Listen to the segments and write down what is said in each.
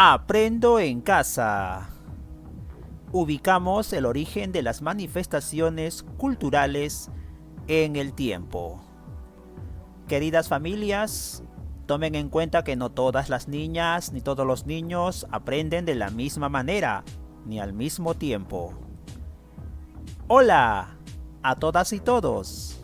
Aprendo en casa. Ubicamos el origen de las manifestaciones culturales en el tiempo. Queridas familias, tomen en cuenta que no todas las niñas ni todos los niños aprenden de la misma manera, ni al mismo tiempo. Hola a todas y todos.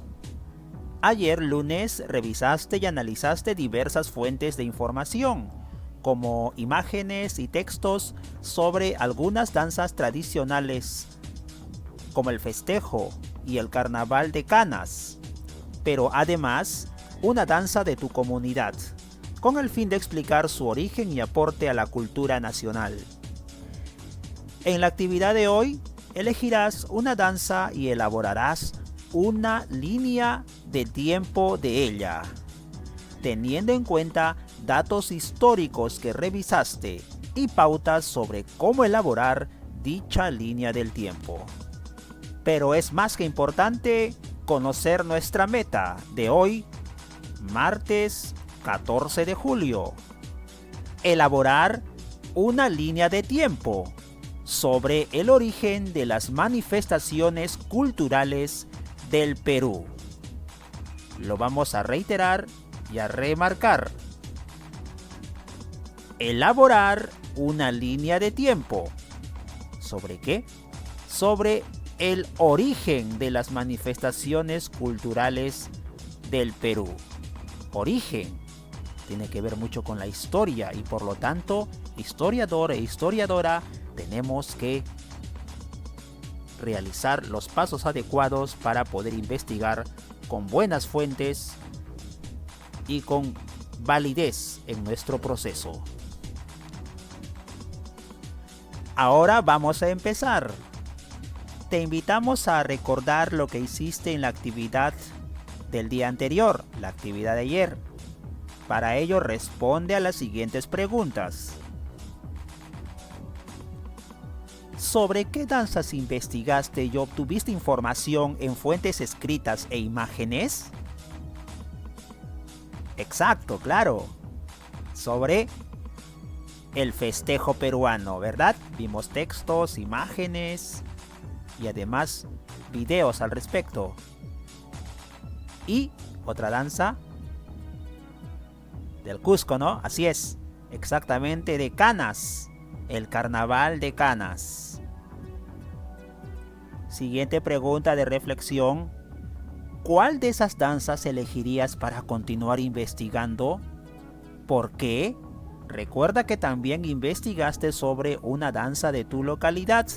Ayer lunes revisaste y analizaste diversas fuentes de información, como imágenes y textos sobre algunas danzas tradicionales, como el festejo y el carnaval de Canas, pero además una danza de tu comunidad, con el fin de explicar su origen y aporte a la cultura nacional. En la actividad de hoy, elegirás una danza y elaborarás una línea de tiempo de ella, teniendo en cuenta datos históricos que revisaste y pautas sobre cómo elaborar dicha línea del tiempo. Pero es más que importante conocer nuestra meta de hoy, martes 14 de julio. Elaborar una línea de tiempo sobre el origen de las manifestaciones culturales del Perú. Lo vamos a reiterar y a remarcar. Elaborar una línea de tiempo. ¿Sobre qué? Sobre el origen de las manifestaciones culturales del Perú. Origen tiene que ver mucho con la historia y por lo tanto, historiador e historiadora, tenemos que realizar los pasos adecuados para poder investigar con buenas fuentes y con validez en nuestro proceso. Ahora vamos a empezar. Te invitamos a recordar lo que hiciste en la actividad del día anterior, la actividad de ayer. Para ello responde a las siguientes preguntas. ¿Sobre qué danzas investigaste y obtuviste información en fuentes escritas e imágenes? Exacto, claro. Sobre el festejo peruano, ¿verdad? Vimos textos, imágenes y además videos al respecto. Y otra danza del Cusco, ¿no? Así es, exactamente, de Canas, el carnaval de Canas. Siguiente pregunta de reflexión. ¿Cuál de esas danzas elegirías para continuar investigando? ¿Por qué? Recuerda que también investigaste sobre una danza de tu localidad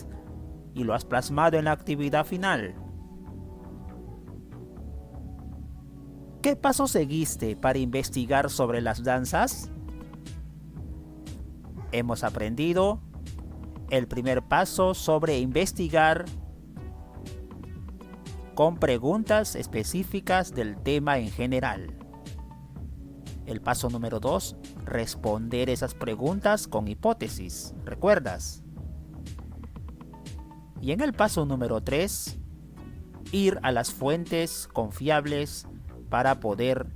y lo has plasmado en la actividad final. ¿Qué paso seguiste para investigar sobre las danzas? Hemos aprendido el primer paso sobre investigar con preguntas específicas del tema en general. El paso número 2, responder esas preguntas con hipótesis, ¿recuerdas? Y en el paso número 3, ir a las fuentes confiables para poder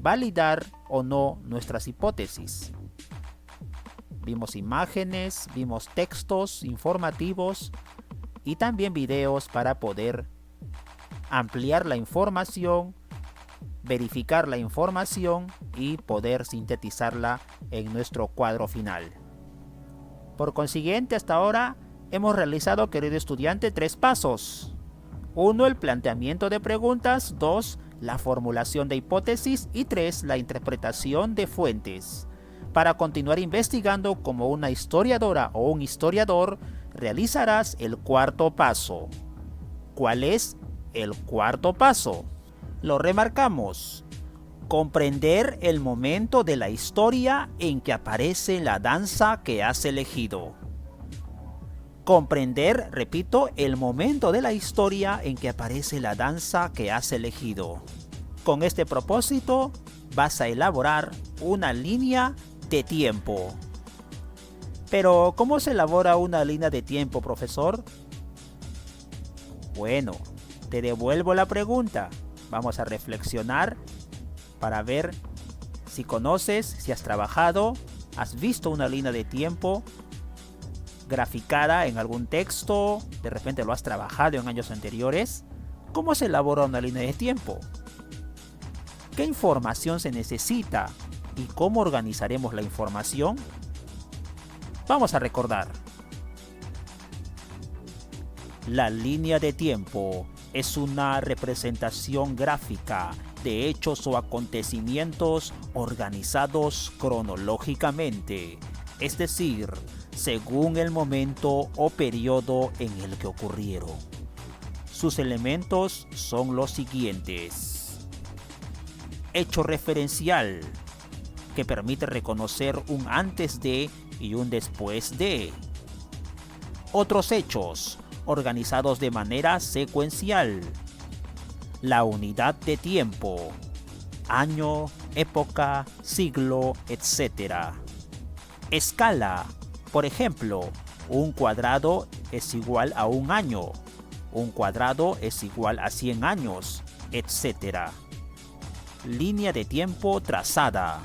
validar o no nuestras hipótesis. Vimos imágenes, vimos textos informativos y también videos para poder ampliar la información, verificar la información y poder sintetizarla en nuestro cuadro final. Por consiguiente, hasta ahora hemos realizado, querido estudiante, 3 pasos. 1, el planteamiento de preguntas. 2, la formulación de hipótesis. Y 3, la interpretación de fuentes. Para continuar investigando como una historiadora o un historiador, realizarás el 4.º paso. ¿Cuál es el 4.º paso? Lo remarcamos. Comprender el momento de la historia en que aparece la danza que has elegido. Comprender, repito, el momento de la historia en que aparece la danza que has elegido. Con este propósito, vas a elaborar una línea de tiempo. Pero, ¿cómo se elabora una línea de tiempo, profesor? Bueno, te devuelvo la pregunta. Vamos a reflexionar para ver si conoces, si has trabajado ¿Has visto una línea de tiempo graficada en algún texto? ¿De repente lo has trabajado en años anteriores? ¿Cómo se elabora una línea de tiempo? ¿Qué información se necesita? ¿Y cómo organizaremos la información? Vamos a recordar. La línea de tiempo es una representación gráfica de hechos o acontecimientos organizados cronológicamente, es decir, según el momento o periodo en el que ocurrieron. Sus elementos son los siguientes. Hecho referencial, que permite reconocer un antes de y un después de. Otros hechos, organizados de manera secuencial. La unidad de tiempo, año, época, siglo, etc. Escala, por ejemplo, un cuadrado es igual a un año, un cuadrado es igual a 100 años, etc. Línea de tiempo trazada.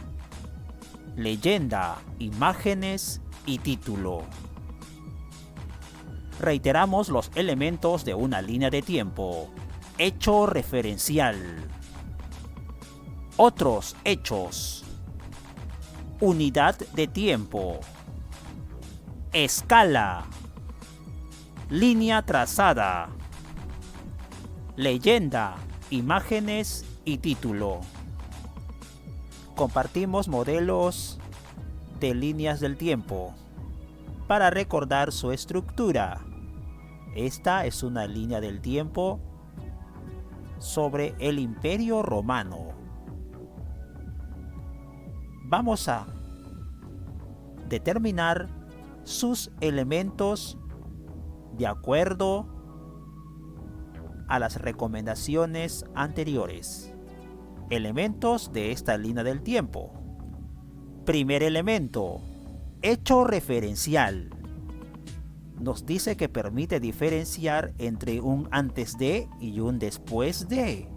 Leyenda, imágenes y título. Reiteramos los elementos de una línea de tiempo. Hecho referencial. Otros hechos. Unidad de tiempo. Escala. Línea trazada. Leyenda, imágenes y título. Compartimos modelos de líneas del tiempo para recordar su estructura. Esta es una línea del tiempo sobre el Imperio Romano. Vamos a determinar sus elementos de acuerdo a las recomendaciones anteriores. Elementos de esta línea del tiempo. Primer elemento, hecho referencial. Nos dice que permite diferenciar entre un antes de y un después de.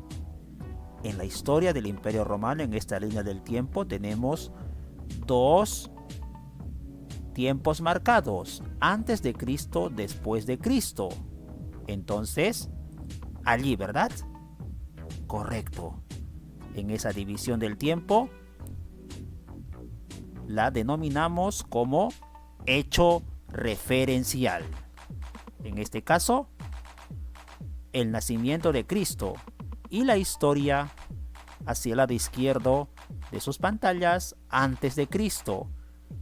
En la historia del Imperio Romano, en esta línea del tiempo, tenemos dos tiempos marcados, antes de Cristo, después de Cristo. Entonces, allí, ¿verdad? Correcto. En esa división del tiempo la denominamos como hecho referencial. En este caso, el nacimiento de Cristo y la historia hacia el lado izquierdo de sus pantallas antes de Cristo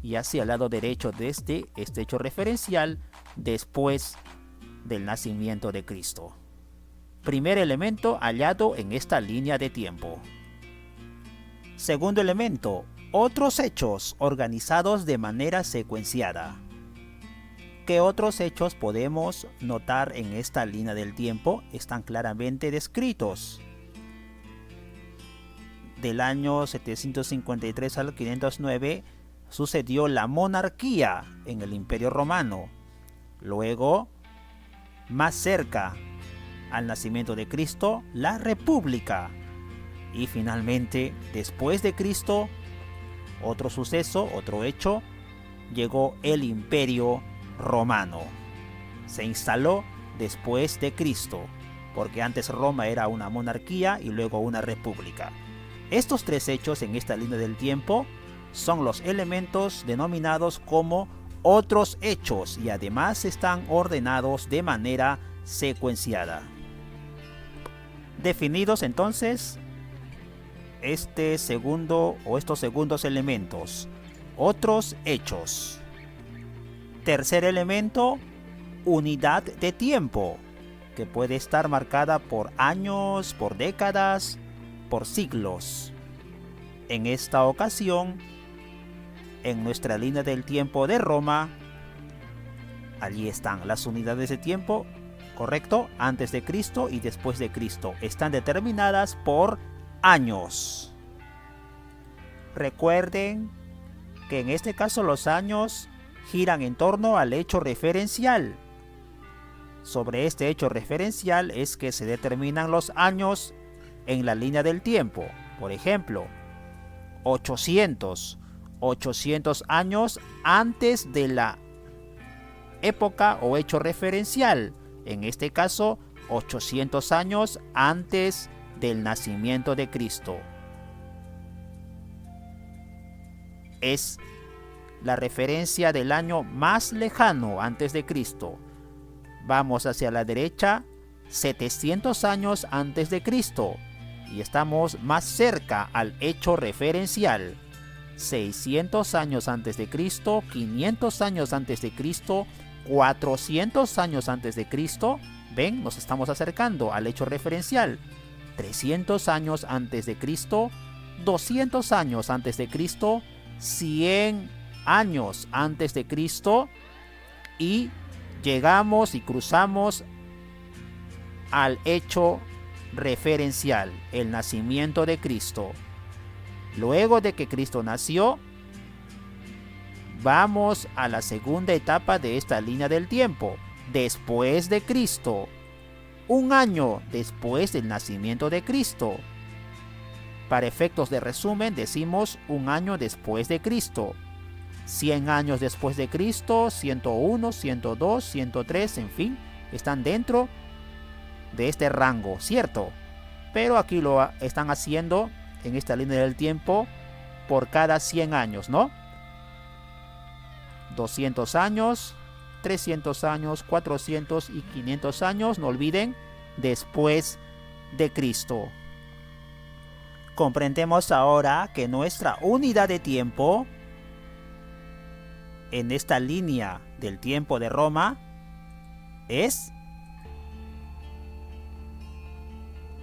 y hacia el lado derecho de este hecho referencial después del nacimiento de Cristo. Primer elemento hallado en esta línea de tiempo. Segundo elemento, otros hechos organizados de manera secuenciada. ¿Qué otros hechos podemos notar en esta línea del tiempo? Están claramente descritos. Del año 753 al 509 sucedió la monarquía en el Imperio Romano. Luego, más cerca al nacimiento de Cristo, la república. Y finalmente, después de Cristo, otro suceso, otro hecho, llegó el Imperio Romano. Se instaló después de Cristo, porque antes Roma era una monarquía y luego una república. Estos tres hechos en esta línea del tiempo son los elementos denominados como otros hechos y además están ordenados de manera secuenciada. Definidos entonces estos segundos elementos, otros hechos. Tercer elemento, unidad de tiempo, que puede estar marcada por años, por décadas, por siglos. En esta ocasión, en nuestra línea del tiempo de Roma, allí están las unidades de tiempo, correcto, antes de Cristo y después de Cristo. Están determinadas por años. Recuerden que en este caso los años giran en torno al hecho referencial. Sobre este hecho referencial es que se determinan los años en la línea del tiempo. Por ejemplo, 800 800 años antes de la época o hecho referencial. En este caso, 800 años antes del nacimiento de Cristo. Es la referencia del año más lejano antes de Cristo. Vamos hacia la derecha, 700 años antes de Cristo, y estamos más cerca al hecho referencial. 600 años antes de Cristo, 500 años antes de Cristo, 400 años antes de Cristo. Ven, nos estamos acercando al hecho referencial. 300 años antes de Cristo, 200 años antes de Cristo, 100 años antes de Cristo, y llegamos y cruzamos al hecho referencial, el nacimiento de Cristo. Luego de que Cristo nació, vamos a la segunda etapa de esta línea del tiempo, después de Cristo. Un año después del nacimiento de Cristo. Para efectos de resumen decimos un año después de Cristo. 100 años después de Cristo, 101, 102, 103, en fin, están dentro de este rango, ¿cierto? Pero aquí lo están haciendo en esta línea del tiempo por cada 100 años, ¿no? 200 años, 300 años, 400 y 500 años, no olviden, después de Cristo. Comprendemos ahora que nuestra unidad de tiempo en esta línea del tiempo de Roma es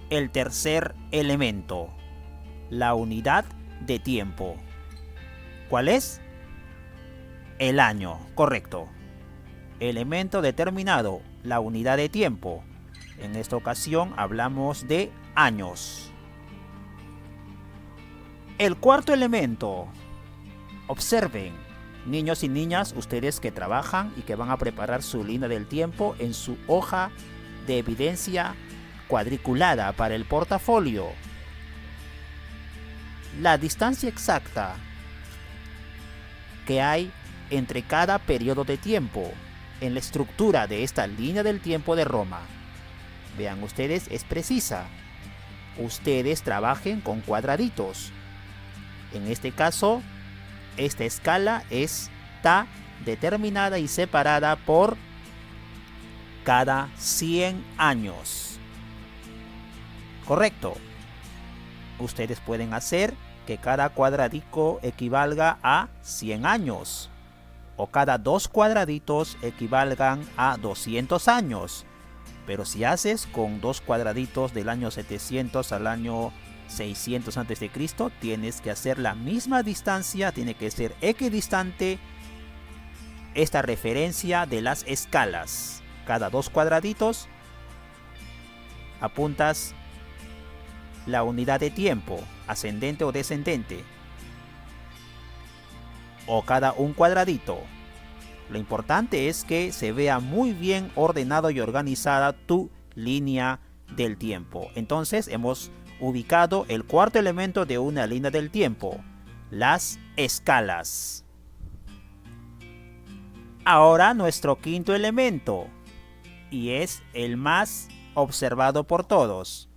el tercer elemento, la unidad de tiempo. ¿Cuál es? El año, correcto. Elemento determinado, la unidad de tiempo. En esta ocasión hablamos de años. El cuarto elemento. Observen, niños y niñas, ustedes que trabajan y que van a preparar su línea del tiempo en su hoja de evidencia cuadriculada para el portafolio. La distancia exacta que hay entre cada periodo de tiempo en la estructura de esta línea del tiempo de Roma. Vean ustedes, es precisa. Ustedes trabajen con cuadraditos. En este caso, esta escala está determinada y separada por cada 100 años. Correcto. Ustedes pueden hacer que cada cuadradico equivalga a 100 años. O cada 2 cuadraditos equivalgan a 200 años. Pero si haces con 2 cuadraditos del año 700 al año 600 a.C., tienes que hacer la misma distancia, tiene que ser equidistante esta referencia de las escalas. Cada 2 cuadraditos apuntas la unidad de tiempo, ascendente o descendente. O cada 1 cuadradito. Lo importante es que se vea muy bien ordenado y organizada tu línea del tiempo. Entonces hemos ubicado el cuarto elemento de una línea del tiempo, las escalas. Ahora nuestro quinto elemento, y es el más observado por todos.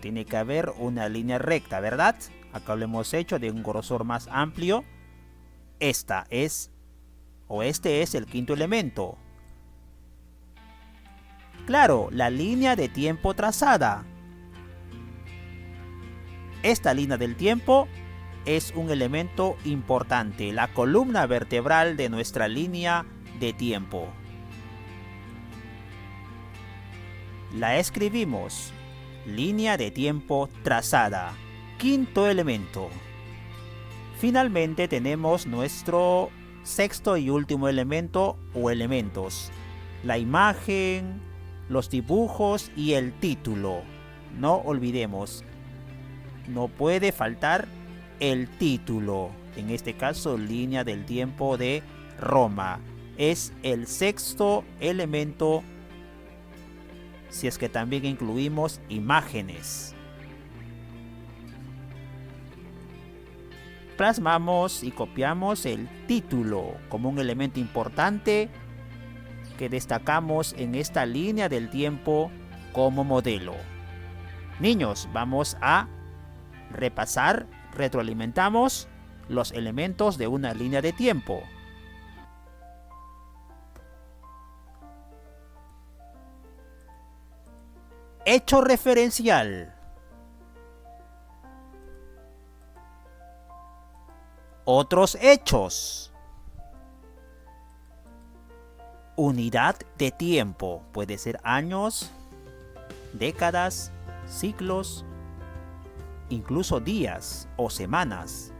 Tiene que haber una línea recta, ¿verdad? Acá lo hemos hecho de un grosor más amplio. Este es el quinto elemento. Claro, la línea de tiempo trazada. Esta línea del tiempo es un elemento importante, la columna vertebral de nuestra línea de tiempo. La escribimos. Línea de tiempo trazada. Quinto elemento. Finalmente tenemos nuestro sexto y último elemento o elementos. La imagen, los dibujos y el título. No olvidemos, no puede faltar el título. En este caso, línea del tiempo de Roma. Es el sexto elemento, si es que también incluimos imágenes. plasmamos y copiamos el título como un elemento importante que destacamos en esta línea del tiempo como modelo. Niños, vamos a repasar, retroalimentamos los elementos de una línea de tiempo. Hecho referencial. Otros hechos. Unidad de tiempo. Puede ser años, décadas, siglos, incluso días o semanas.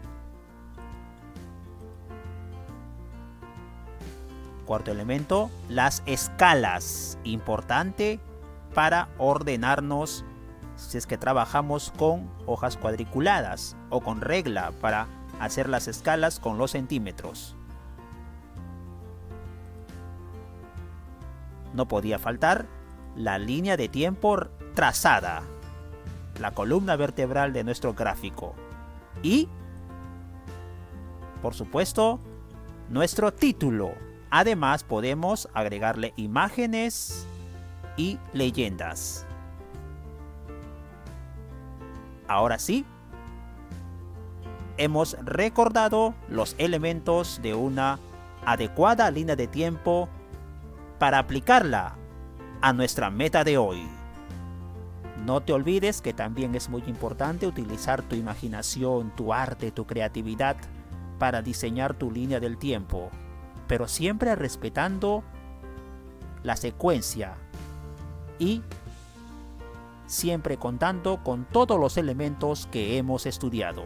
Cuarto elemento, las escalas. Importante para ordenarnos si es que trabajamos con hojas cuadriculadas o con regla para hacer las escalas con los centímetros. No podía faltar la línea de tiempo trazada, la columna vertebral de nuestro gráfico. Y, por supuesto, nuestro título. Además, podemos agregarle imágenes y leyendas. Ahora sí, hemos recordado los elementos de una adecuada línea de tiempo para aplicarla a nuestra meta de hoy. No te olvides que también es muy importante utilizar tu imaginación, tu arte, tu creatividad para diseñar tu línea del tiempo, pero siempre respetando la secuencia y siempre contando con todos los elementos que hemos estudiado.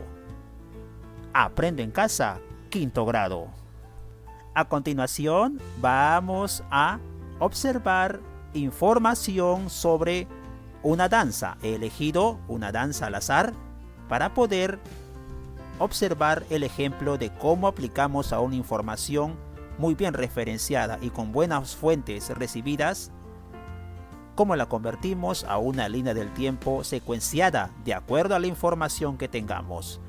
Aprende en casa, quinto grado. A continuación, vamos a observar información sobre una danza. He elegido una danza al azar para poder observar el ejemplo de cómo aplicamos a una información muy bien referenciada y con buenas fuentes recibidas, cómo la convertimos a una línea del tiempo secuenciada de acuerdo a la información que tengamos.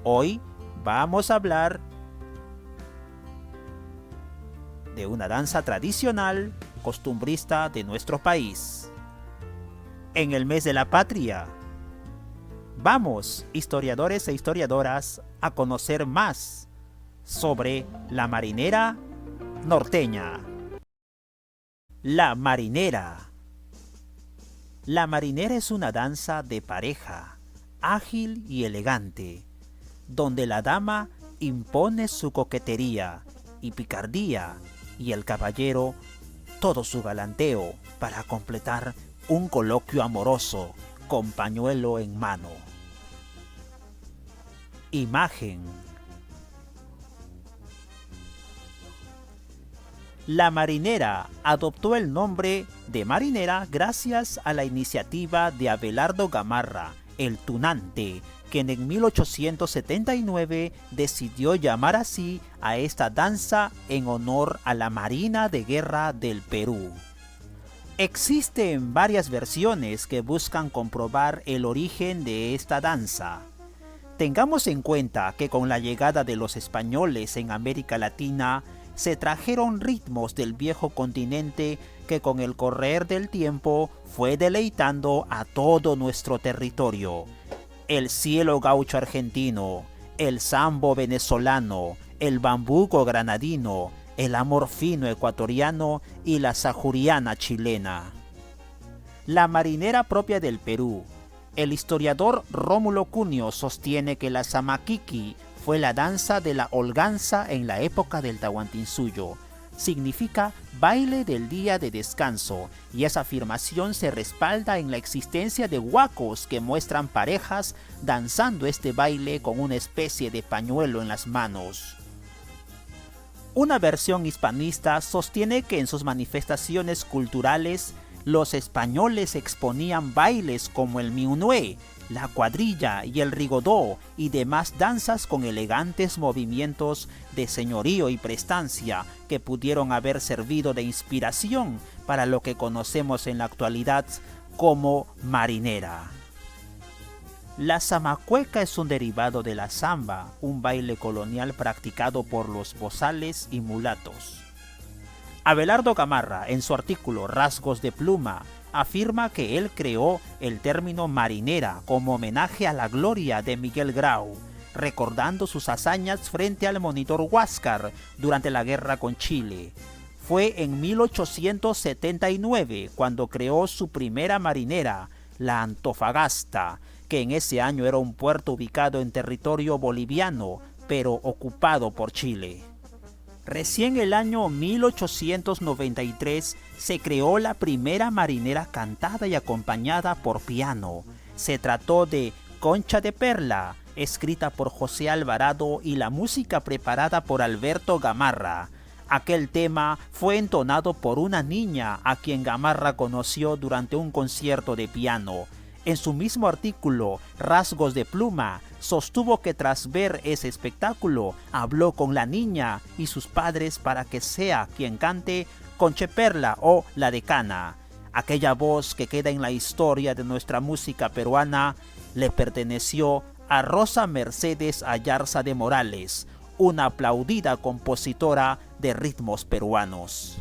Hoy vamos a hablar de una danza tradicional costumbrista de nuestro país. En el mes de la patria, vamos, historiadores e historiadoras, a conocer más sobre la marinera norteña. La marinera. La marinera es una danza de pareja, ágil y elegante, donde la dama impone su coquetería y picardía y el caballero todo su galanteo para completar un coloquio amoroso con pañuelo en mano. Imagen. La marinera adoptó el nombre de marinera gracias a la iniciativa de Abelardo Gamarra, el tunante, quien en 1879 decidió llamar así a esta danza en honor a la Marina de Guerra del Perú. Existen varias versiones que buscan comprobar el origen de esta danza. Tengamos en cuenta que con la llegada de los españoles en América Latina, se trajeron ritmos del viejo continente que con el correr del tiempo fue deleitando a todo nuestro territorio. El cielo gaucho argentino, el sambo venezolano, el bambuco granadino, el amor fino ecuatoriano y la sajuriana chilena. La marinera propia del Perú. El historiador Rómulo Cunio sostiene que la samaquiqui fue la danza de la holganza en la época del Tahuantinsuyo. Significa baile del día de descanso, y esa afirmación se respalda en la existencia de huacos que muestran parejas danzando este baile con una especie de pañuelo en las manos. Una versión hispanista sostiene que en sus manifestaciones culturales los españoles exponían bailes como el miunué, la cuadrilla y el rigodó y demás danzas con elegantes movimientos de señorío y prestancia que pudieron haber servido de inspiración para lo que conocemos en la actualidad como marinera. La zamacueca es un derivado de la samba, un baile colonial practicado por los bozales y mulatos. Abelardo Gamarra, en su artículo Rasgos de Pluma, afirma que él creó el término marinera como homenaje a la gloria de Miguel Grau, recordando sus hazañas frente al monitor Huáscar durante la guerra con Chile. Fue en 1879 cuando creó su primera marinera, la Antofagasta, que en ese año era un puerto ubicado en territorio boliviano, pero ocupado por Chile. Recién el año 1893 se creó la primera marinera cantada y acompañada por piano. Se trató de Concha de Perla, escrita por José Alvarado y la música preparada por Alberto Gamarra. Aquel tema fue entonado por una niña a quien Gamarra conoció durante un concierto de piano. En su mismo artículo, Rasgos de Pluma, sostuvo que tras ver ese espectáculo, habló con la niña y sus padres para que sea quien cante Concheperla o La Decana. Aquella voz que queda en la historia de nuestra música peruana le perteneció a Rosa Mercedes Ayarza de Morales, una aplaudida compositora de ritmos peruanos.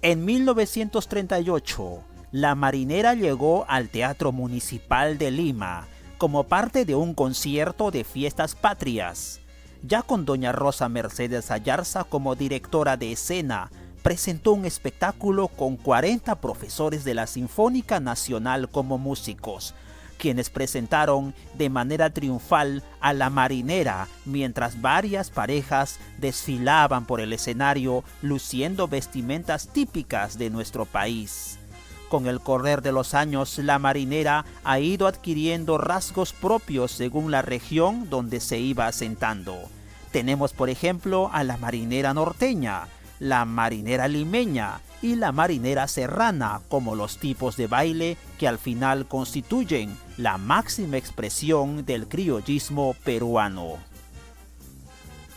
En 1938, la marinera llegó al Teatro Municipal de Lima como parte de un concierto de fiestas patrias. Ya con doña Rosa Mercedes Ayarza como directora de escena, presentó un espectáculo con 40 profesores de la Sinfónica Nacional como músicos, quienes presentaron de manera triunfal a la marinera mientras varias parejas desfilaban por el escenario luciendo vestimentas típicas de nuestro país. Con el correr de los años, la marinera ha ido adquiriendo rasgos propios según la región donde se iba asentando. Tenemos, por ejemplo, a la marinera norteña, la marinera limeña y la marinera serrana como los tipos de baile que al final constituyen la máxima expresión del criollismo peruano.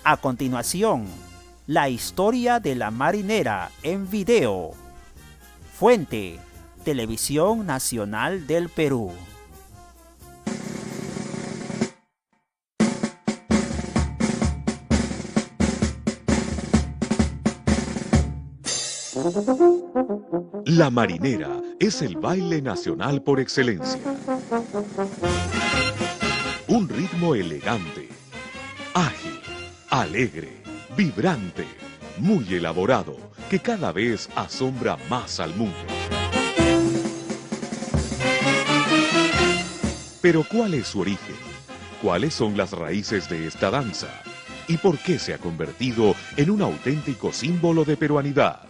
A continuación, la historia de la marinera en video. Fuente: Televisión Nacional del Perú. La marinera es el baile nacional por excelencia. Un ritmo elegante, ágil, alegre, vibrante, muy elaborado, que cada vez asombra más al mundo. Pero ¿cuál es su origen? ¿Cuáles son las raíces de esta danza? ¿Y por qué se ha convertido en un auténtico símbolo de peruanidad?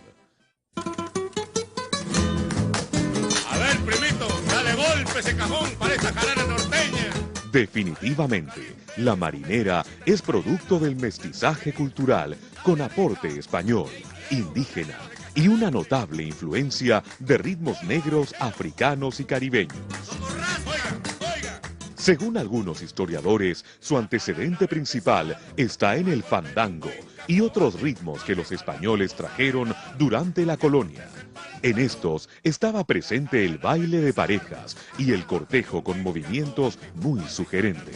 A ver, primito, dale golpe ese cajón para esta jarana norteña. Definitivamente, la marinera es producto del mestizaje cultural con aporte español, indígena y una notable influencia de ritmos negros, africanos y caribeños. Según algunos historiadores, su antecedente principal está en el fandango y otros ritmos que los españoles trajeron durante la colonia. En estos estaba presente el baile de parejas y el cortejo con movimientos muy sugerentes.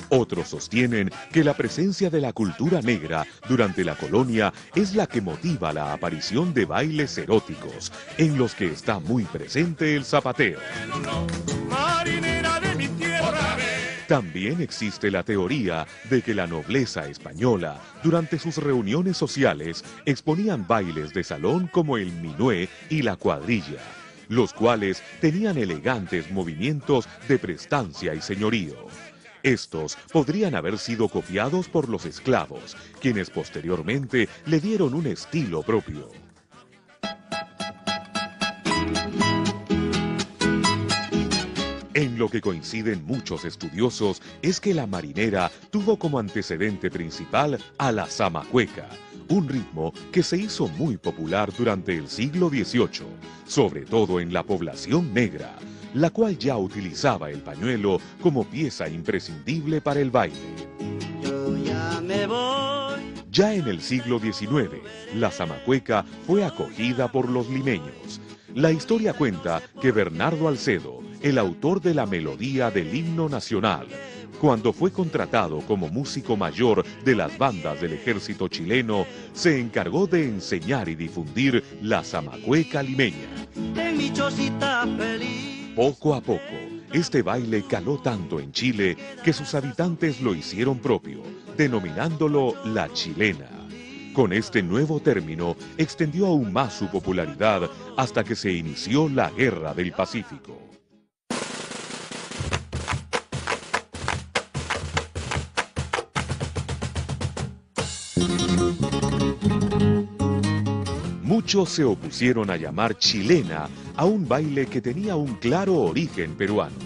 Otros sostienen que la presencia de la cultura negra durante la colonia es la que motiva la aparición de bailes eróticos, en los que está muy presente el zapateo. También existe la teoría de que la nobleza española, durante sus reuniones sociales, exponían bailes de salón como el minué y la cuadrilla, los cuales tenían elegantes movimientos de prestancia y señorío. Estos podrían haber sido copiados por los esclavos, quienes posteriormente le dieron un estilo propio. En lo que coinciden muchos estudiosos es que la marinera tuvo como antecedente principal a la zamacueca, un ritmo que se hizo muy popular durante el siglo XVIII, sobre todo en la población negra, la cual ya utilizaba el pañuelo como pieza imprescindible para el baile. Yo ya me voy. Ya en el siglo XIX, la zamacueca fue acogida por los limeños. La historia cuenta que Bernardo Alcedo, el autor de la melodía del himno nacional, cuando fue contratado como músico mayor de las bandas del ejército chileno, se encargó de enseñar y difundir la zamacueca limeña. En mi chocita feliz. Poco a poco, este baile caló tanto en Chile que sus habitantes lo hicieron propio, denominándolo la chilena. Con este nuevo término, extendió aún más su popularidad hasta que se inició la Guerra del Pacífico. Muchos se opusieron a llamar chilena a un baile que tenía un claro origen peruano.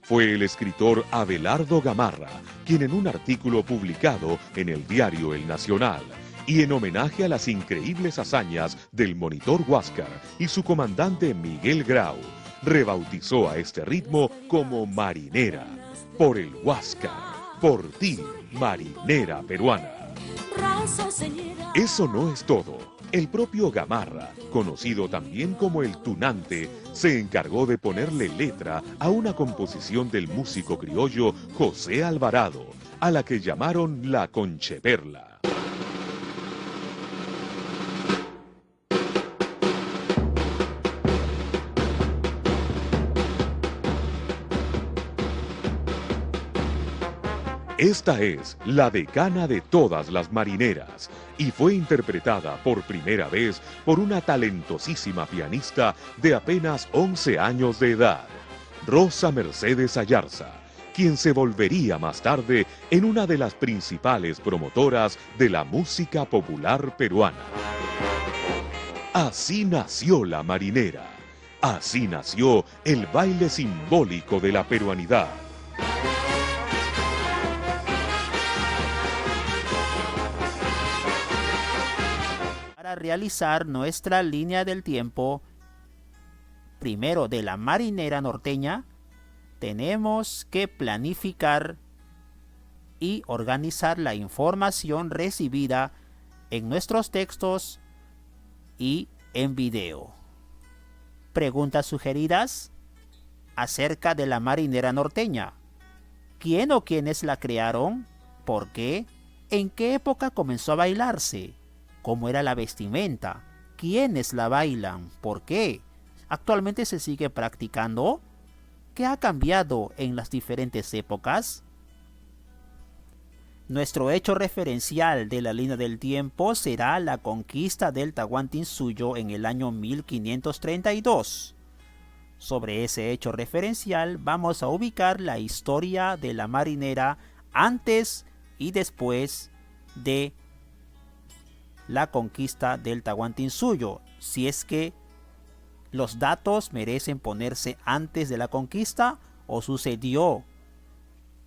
Fue el escritor Abelardo Gamarra quien en un artículo publicado en el diario El Nacional y en homenaje a las increíbles hazañas del monitor Huáscar y su comandante Miguel Grau, rebautizó a este ritmo como marinera, por el Huáscar, por ti, marinera peruana. Eso no es todo. El propio Gamarra, conocido también como el tunante, se encargó de ponerle letra a una composición del músico criollo José Alvarado, a la que llamaron la Concheperla. Esta es la decana de todas las marineras y fue interpretada por primera vez por una talentosísima pianista de apenas 11 años de edad, Rosa Mercedes Ayarza, quien se volvería más tarde en una de las principales promotoras de la música popular peruana. Así nació la marinera, así nació el baile simbólico de la peruanidad. Para realizar nuestra línea del tiempo, primero de la marinera norteña, tenemos que planificar y organizar la información recibida en nuestros textos y en video. Preguntas sugeridas acerca de la marinera norteña. ¿Quién o quiénes la crearon? ¿Por qué? ¿En qué época comenzó a bailarse? ¿Cómo era la vestimenta? ¿Quiénes la bailan? ¿Por qué? ¿Actualmente se sigue practicando? ¿Qué ha cambiado en las diferentes épocas? Nuestro hecho referencial de la línea del tiempo será la conquista del Tahuantinsuyo en el año 1532. Sobre ese hecho referencial vamos a ubicar la historia de la marinera antes y después de la conquista del Tahuantinsuyo, si es que los datos merecen ponerse antes de la conquista o sucedió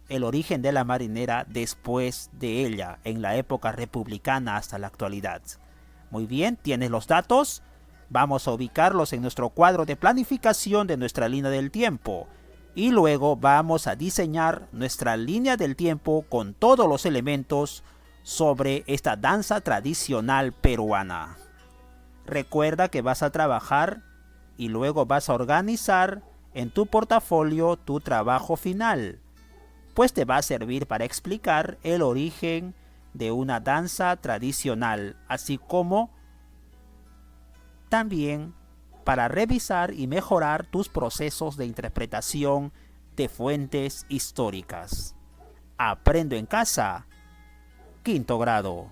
el origen de la marinera después de ella, en la época republicana hasta la actualidad. Muy bien, ¿tienes los datos? Vamos a ubicarlos en nuestro cuadro de planificación de nuestra línea del tiempo y luego vamos a diseñar nuestra línea del tiempo con todos los elementos sobre esta danza tradicional peruana. Recuerda que vas a trabajar y luego vas a organizar en tu portafolio tu trabajo final, pues te va a servir para explicar el origen de una danza tradicional, así como también para revisar y mejorar tus procesos de interpretación de fuentes históricas. Aprendo en casa, 5º grado.